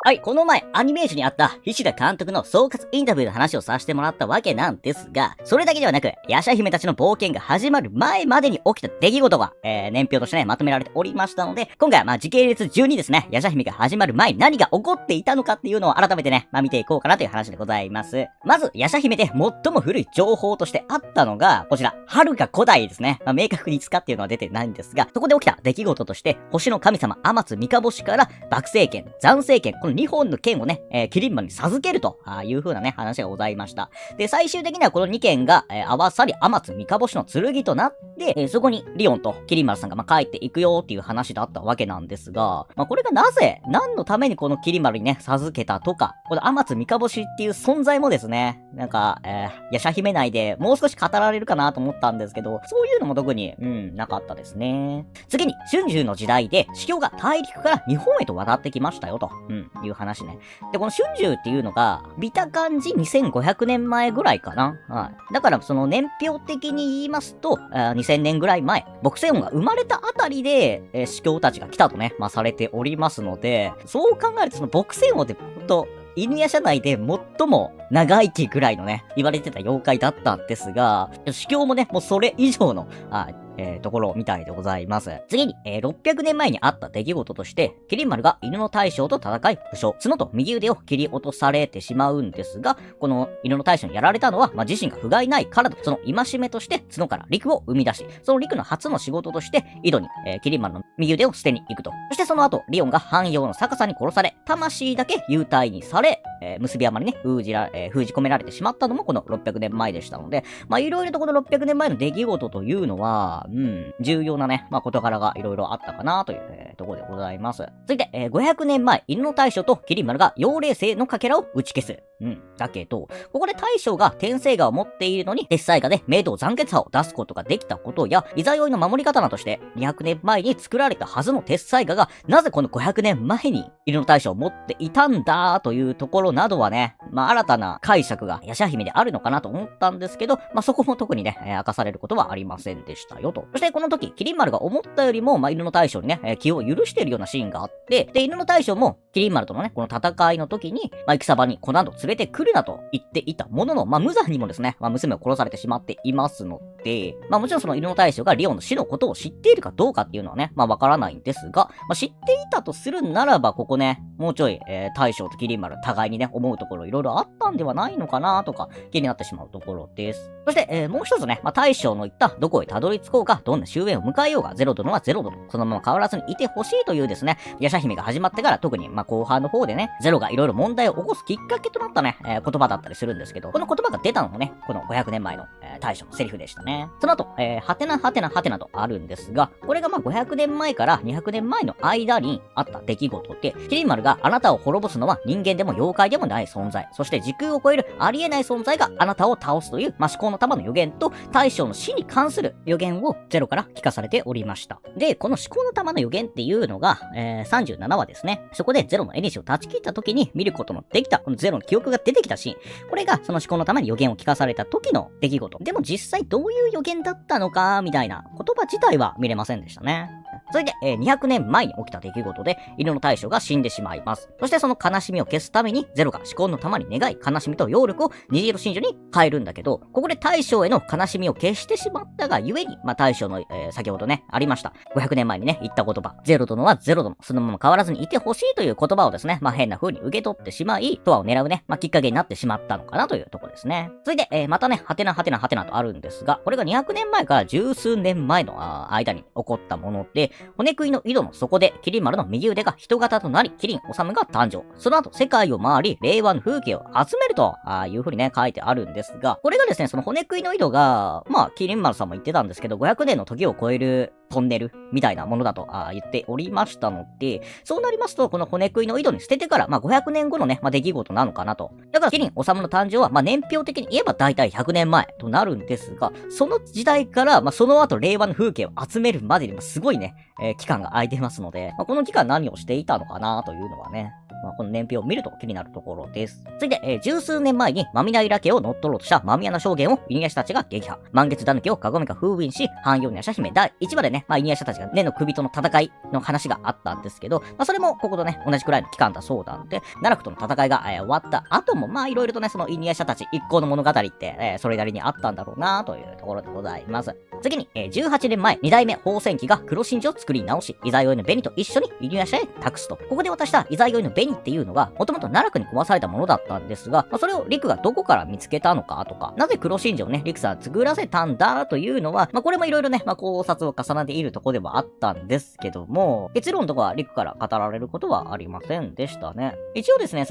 はい、この前、アニメーションにあった菱田監督の総括インタビューの話をさせてもらったわけなんですが、それだけではなく、ヤシャ姫たちの冒険が始まる前までに起きた出来事が、年表としてね、まとめられておりましたので、今回は時系列順にですね、ヤシャ姫が始まる前に何が起こっていたのかっていうのを改めてね、見ていこうかなという話でございます。まず、ヤシャ姫で最も古い情報としてあったのが、こちら、遥か古代ですね。明確にいつかっていうのは出てないんですが、そこで起きた出来事として、星の神様、天津三日星から、幕政権、残政権、この2本の剣をね、キリンマンに授けるという風なね、話がございました。で、最終的にはこの2剣が、合わさり、天津三日星の剣となって、そこにリオンとキリンマルさんが帰っていくよっていう話だったわけなんですが、これがなぜ、何のためにこのキリンマルにね、授けたとか、この天津三日星っていう存在もですね、ヤシャ姫内でもう少し語られるかなと思ったんですけど、そういうのも特に、なかったですね。次に、春秋の時代で、司教が大陸から日本へと渡ってきましたよと、いう話ね。で、この春秋っていうのが、見た感じ2500年前ぐらいかな。はい。だから、その年表的に言いますと、2000年ぐらい前、牧政王が生まれたあたりで、司教たちが来たとね、されておりますので、そう考えるとその牧政王ってほんと、犬夜叉内で最も長生きぐらいのね、言われてた妖怪だったんですが、司教もね、もうそれ以上の、ところみたいでございます。次に、600年前にあった出来事として、キリン丸が犬の大将と戦い、負傷、角と右腕を切り落とされてしまうんですが、この犬の大将にやられたのは、自身が不甲斐ないからと、その戒めとして角から陸を生み出し、その陸の初の仕事として、井戸に、キリン丸の右腕を捨てに行くと。そしてその後、リオンが半陽の逆さに殺され、魂だけ幽体にされ、結び山にね、封じ込められてしまったのもこの600年前でしたので、いろいろとこの600年前の出来事というのは、重要なね、事柄がいろいろあったかなという、ところでございます。続いて、500年前、犬の大将とキリン丸が妖霊星のかけらを打ち消す。だけど、ここで大将が天聖画を持っているのに、鉄彩画で明道残月波を出すことができたことや、いざ酔いの守り刀として200年前に作られたはずの鉄彩画が、なぜこの500年前に犬の大将を持っていたんだというところなどはね、新たな解釈がヤシャ姫であるのかなと思ったんですけど、そこも特にね、明かされることはありませんでしたよと。そしてこの時、キリン丸が思ったよりも、犬の大将にね、気を許しているようなシーンがあって、で、犬の大将も、キリン丸とのね、この戦いの時に、戦場にこの後連れてくるなと言っていたものの、無残にもですね、娘を殺されてしまっていますので、もちろんその犬の大将がリオンの死のことを知っているかどうかっていうのはね、わからないんですが、知っていたとするならば、ここね、もうちょい、大将とキリン丸互いにね、思うところいろいろあったんではないのかなとか、気になってしまうところです。そして、もう一つね、大将の言ったどこへたどり着こうか、どんな終焉を迎えようが、ゼロ殿はゼロ殿、そのまま変わらずにいてほしいというですね、ヤシャ姫が始まってから特に後半の方でね、ゼロがいろいろ問題を起こすきっかけとなったね、言葉だったりするんですけど、この言葉が出たのもね、この500年前の、大将のセリフでしたね。その後、はてなはてなはてなとあるんですが、これが500年前から200年前の間にあった出来事で、キリン丸があなたを滅ぼすのは人間でも妖怪でもない存在、そして時空を超えるありえない存在があなたを倒すという、思考の玉の予言と大将の死に関する予言をゼロから聞かされておりました。で、この思考の玉の予言っていうのが、37話ですね。そこでゼロの縁を断ち切った時に見ることのできた、このゼロの記憶が出てきたシーン。これがその思考の玉に予言を聞かされた時の出来事。でも実際どういう予言だったのか、みたいな言葉自体は見れませんでしたね。それで、200年前に起きた出来事で、犬の大将が死んでしまいます。そしてその悲しみを消すために、ゼロが思考の玉に願い、悲しみと揚力を虹色真珠に変えるんだけど、ここで大将への悲しみを消してしまったがゆえに、大将の、先ほどね、ありました。500年前にね、言った言葉、ゼロ殿はゼロ殿、そのまま変わらずにいてほしいという言葉をですね、変な風に受け取ってしまい、トアを狙うね、きっかけになってしまったのかなというところですね。それで、またね、はてなはてなはてなとあるんですが、これが200年前から十数年前の間に起こったもので、骨食いの井戸の底で、キリン丸の右腕が人型となり、キリン治が誕生。その後、世界を回り、令和の風景を集めると、いう風にね、書いてあるんですが、これがですね、その骨食いの井戸が、キリン丸さんも言ってたんですけど、500年の時を超えるトンネルみたいなものだと言っておりましたので、そうなりますと、この骨食いの井戸に捨ててから、500年後のね、出来事なのかなと。だから、キリン治の誕生は、年表的に言えば大体100年前となるんですが、その時代から、その後令和の風景を集めるまでにもすごいね、期間が空いてますので、この期間何をしていたのかなというのはね、この年表を見ると気になるところです。続いて、十数年前にマミナイラ家を乗っ取ろうとしたマミヤナ将軍を犬夜叉たちが撃破。満月狸をカゴメが封印し、汎用に夜叉姫第1話でね、犬夜叉たちが根の首との戦いの話があったんですけど、それもこことね、同じくらいの期間だそうなんで、奈落との戦いが、終わった後も、いろいろとね、その犬夜叉たち一行の物語って、それなりにあったんだろうなというところでございます。次に、18年前、2代目宝泉記が黒真珠を作り直し、イザヨイの紅と一緒に犬夜叉へ託すと。ここで渡したイザヨイの紅っていうのが、もともと奈落に壊されたものだったんですが、それを陸がどこから見つけたのかとか、なぜ黒真珠をね、陸さん作らせたんだというのは、これもいろいろね、考察を重ねているところではあったんですけども、結論とかは陸から語られることはありませんでしたね。一応ですね、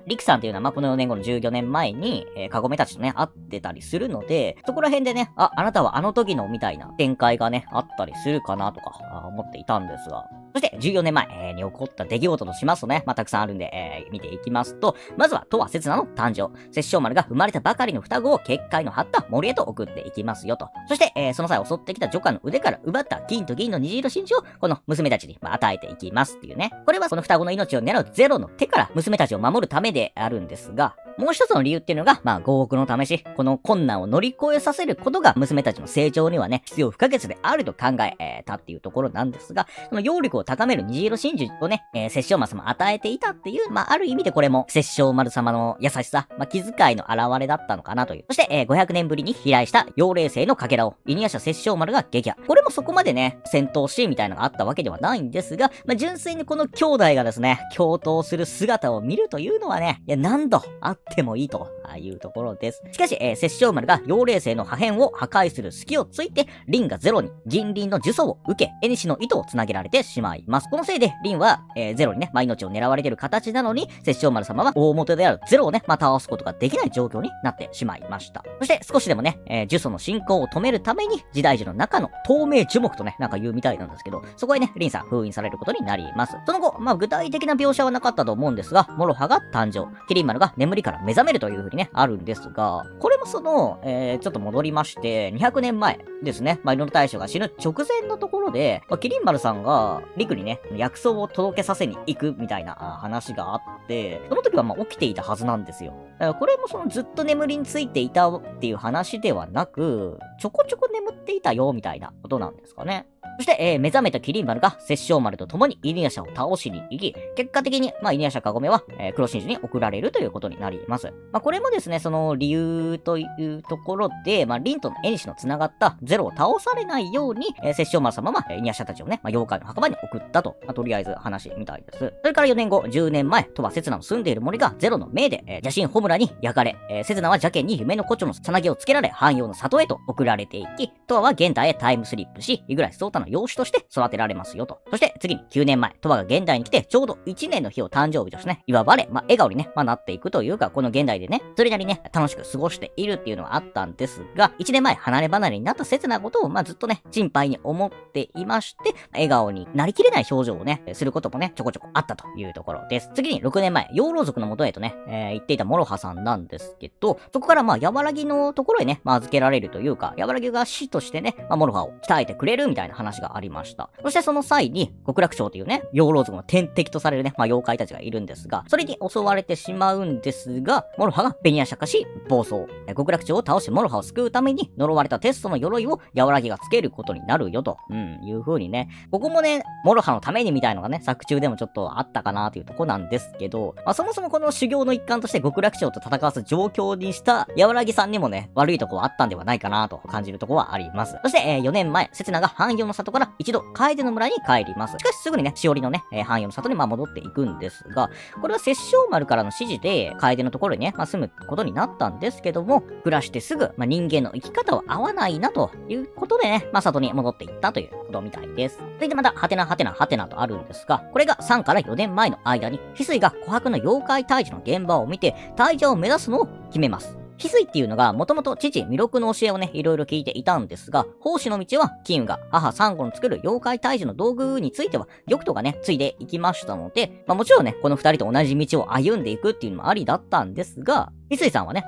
陸さんっていうのは、この4年後の14年前に、カゴメたちとね、会ってたりするので、そこら辺でね、あなたはあの時のみたいな展開がね、あったりするかなとか、思っていたんですが、そして14年前、に起こった出来事としますとね、たくさんあるんで、見ていきますと、まずは、とわせつなの誕生。摂政丸が生まれたばかりの双子を結界の張った森へと送っていきますよと。そして、その際襲ってきた女官の腕から奪った金と銀の虹色真珠を、この娘たちに、与えていきますっていうね。これはその双子の命を狙うゼロの手から娘たちを守るためであるんですが、もう一つの理由っていうのが、5億の試し。この困難を乗り越えさせることが娘たちの成長にはね、必要不可欠であると考えたっていうところなんですが、その揚力を高める虹色真珠をね、摂政丸様与えていたっていう、ある意味でこれも摂政丸様の優しさ、気遣いの表れだったのかなという。そして、500年ぶりに飛来した妖霊星のかけらを、犬夜叉摂政丸が撃破。これもそこまでね、戦闘シーンみたいなのがあったわけではないんですが、純粋にこの兄弟がですね、共闘する姿を見るというのはね、何度あってもいいというところです。しかし、摂政丸が妖霊星の破片を破壊する隙をついて、リンがゼロに銀鱗の呪詛を受け、エニシの糸をつなげられてしまいます。このせいで、リンは、ゼロにね、命を狙われている形なのに、摂政丸様は大元であるゼロをね、倒すことができない状況になってしまいました。そして、少しでもね、呪詛の進行を止めるために、時代樹の中の透明樹木とね、言うみたいなんですけど、そこへね、リンさん封印されることになります。その後、具体的な描写はなかったと思うんですが、モロハが誕生。キリン丸が眠りから目覚めるという風にね、あるんですが、これもちょっと戻りまして、200年前ですね、色の大将が死ぬ直前のところで、キリン丸さんが、陸にね、薬草を届けさせに行くみたいな話があって、その時は起きていたはずなんですよ。これもずっと眠りについていたっていう話ではなく、ちょこちょこ眠っていたよ、みたいなことなんですかね。そして、目覚めたキリン丸が摂政丸と共に犬夜叉を倒しに行き、結果的に、犬夜叉カゴメは、黒真珠に送られるということになります。これもですね、その理由というところで、リンとエニシの繋がったゼロを倒されないように、摂政丸様は、犬夜叉たちをね、妖怪の墓場に送ったと、とりあえず話みたいです。それから4年後、10年前、とはセツナの住んでいる森がゼロの命で、邪神ホムラに焼かれ、セツナは邪剣に夢の胡蝶のさなぎをつけられ、汎用の里へと送られていき、トワは現代へタイムスリップし、イグラシソータの養子として育てられますよと。そして次に9年前、トワが現代に来て、ちょうど1年の日を誕生日としてね、祝われ、笑顔にね、なっていくというか、この現代でね、それなりにね、楽しく過ごしているっていうのはあったんですが、1年前離れ離れになった切なことを、ずっとね、心配に思っていまして、笑顔になりきれない表情をね、することもね、ちょこちょこあったというところです。次に6年前、養老族の元へとね、行っていたモロハさんなんですけど、そこからヤワラギのところへね、預けられるというか、ヤワラギが死としてね、モロハを鍛えてくれるみたいな話がありました。そしてその際に、極楽鳥というね、養老族の天敵とされるね、妖怪たちがいるんですが、それに襲われてしまうんですが、モロハがベニヤシャカし、暴走。極楽鳥を倒してモロハを救うために、呪われたテストの鎧をヤワラギがつけることになるよと、いう風にね、ここもね、モロハのためにみたいのがね、作中でもちょっとあったかなというとこなんですけど、そもそもこの修行の一環として極楽鳥と戦わす状況にしたヤワラギさんにもね、悪いとこはあったんではないかなと感じるとこはあります。そして、4年前、セツナが汎用の里から一度、楓の村に帰ります。しかしすぐにね、しおりのね、汎用の里に戻っていくんですが、これは摂政丸からの指示で、楓のところにね、住むことになったんですけども、暮らしてすぐ、人間の生き方は合わないなということでね、里に戻っていったということみたいです。続いてまた、はてなはてなはてなとあるんですが、これが3から4年前の間に、翡翠が琥珀の妖怪退治の現場を見て、退治を目指すのを決めます。翡翠っていうのが、もともと父、弥勒の教えをね、いろいろ聞いていたんですが、奉仕の道は、金が母サンゴの作る妖怪退治の道具については、玉兎がね、ついでいきましたので、もちろんね、この二人と同じ道を歩んでいくっていうのもありだったんですが、翡翠さんはね、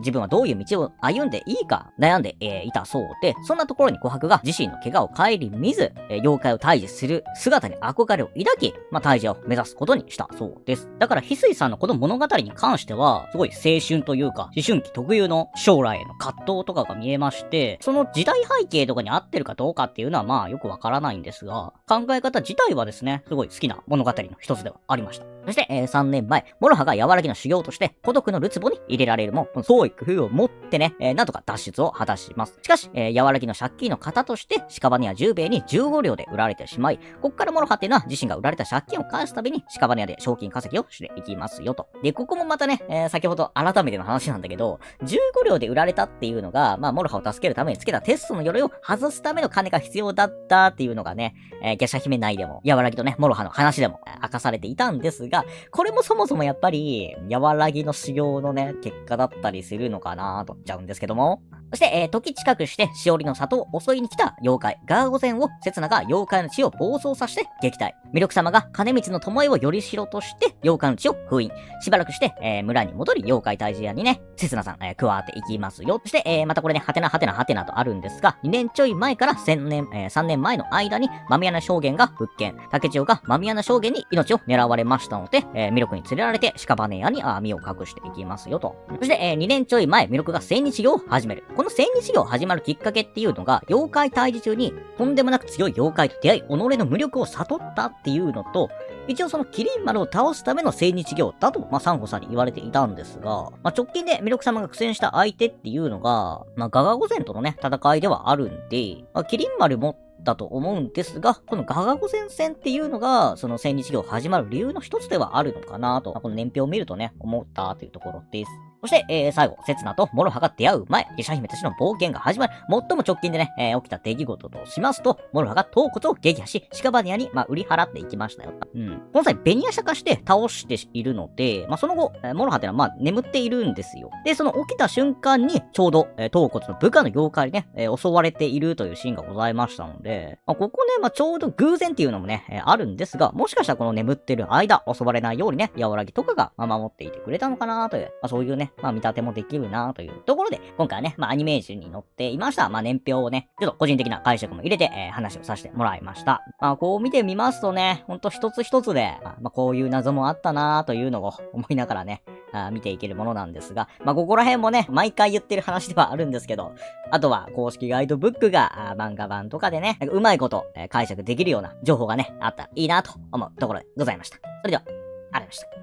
自分はどういう道を歩んでいいか悩んで、いたそうで、そんなところに琥珀が自身の怪我を顧みず、妖怪を退治する姿に憧れを抱き、退治を目指すことにしたそうです。だから翡翠さんのこの物語に関しては、すごい青春というか、思春期特有の将来への葛藤とかが見えまして、その時代背景とかに合ってるかどうかっていうのはよくわからないんですが、考え方自体はですね、すごい好きな物語の一つではありました。そして、3年前、モロハが柔らぎの修行として孤独のるつぼに入れられるも、創意工夫を持ってね、なんとか脱出を果たします。しかし、柔らぎの借金の型として、屍や10兵衛に15両で売られてしまい、こっからモロハっていうのは自身が売られた借金を返すたびに屍屋で賞金稼ぎをしていきますよと。で、ここもまたね、先ほど改めての話なんだけど、15両で売られたっていうのが、モロハを助けるためにつけたテストの鎧を外すための金が必要だったっていうのがね、華奢姫内でも、柔らぎとね、モロハの話でも明かされていたんですが、これもそもそもやっぱり、柔らぎの修行のね、結果だったりするのかなと思っちゃうんですけども。そして、時近くして、しおりの里を襲いに来た妖怪、ガーゴゼンを、刹那が妖怪の血を暴走させて撃退。弥勒様が金光の巴をよりしろとして、妖怪の血を封印。しばらくして、村に戻り、妖怪退治屋にね、刹那さん、加わっていきますよ。そして、またこれね、はてなはてなはてなとあるんですが、2年ちょい前から3年前の間に、豆穴将軍が復権。竹千代が豆穴将軍に命を狙われましたので、弥勒に連れられて、屍屋に身を隠していきますよと。そして、2年ちょい前、弥勒が千日行を始める。この千日行を始まるきっかけっていうのが、妖怪退治中に、とんでもなく強い妖怪と出会い、己の無力を悟ったっていうのと、一応その麒麟丸を倒すための千日行だと、サンゴさんに言われていたんですが、直近で弥勒様が苦戦した相手っていうのが、ガガゴゼンとのね、戦いではあるんで、麒麟丸もだと思うんですが、このガガゴゼン戦っていうのが、その千日行始まる理由の一つではあるのかなと、この年表を見るとね、思ったというところです。そして、最後、刹那とモロハが出会う前、華奢姫たちの冒険が始まる、最も直近でね、起きた出来事としますと、モロハが頭骨を撃破し、屍屋に、売り払っていきましたよ。この際、ベニヤシャ化して倒しているので、その後、モロハってのは、眠っているんですよ。で、その起きた瞬間に、ちょうど、頭骨の部下の妖怪にね、襲われているというシーンがございましたので、ここね、ちょうど偶然っていうのもね、あるんですが、もしかしたらこの眠ってる間、襲われないようにね、柔らぎとかが、守っていてくれたのかなという、そういうね、見立てもできるなというところで、今回はね、アニメージュに載っていました、年表をね、ちょっと個人的な解釈も入れて、話をさせてもらいました。こう見てみますとね、ほんと一つ一つで、こういう謎もあったなというのを思いながらね、見ていけるものなんですが、ここら辺もね、毎回言ってる話ではあるんですけど、あとは公式ガイドブックが漫画版とかでね、うまいこと、解釈できるような情報がね、あったらいいなと思うところでございました。それでは、ありがとうございました。